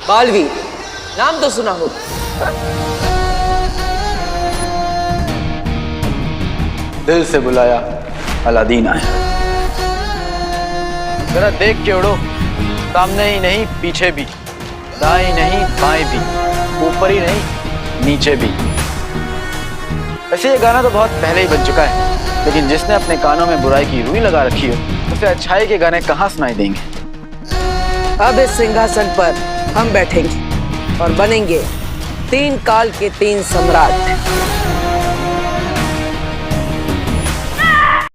बालवीर, नाम तो सुना हो। दिल से बुलाया अलादीन आया। जरा देख के उड़ो, सामने ही नहीं पीछे भी, दाएं नहीं बाएं भी, ऊपर ही नहीं नीचे भी। वैसे ये गाना तो बहुत पहले ही बन चुका है, लेकिन जिसने अपने कानों में बुराई की रुई लगा रखी हो उसे अच्छाई के गाने कहाँ सुनाई देंगे। अब इस सिंहासन पर हम बैठेंगे और बनेंगे 3 काल के 3 सम्राट।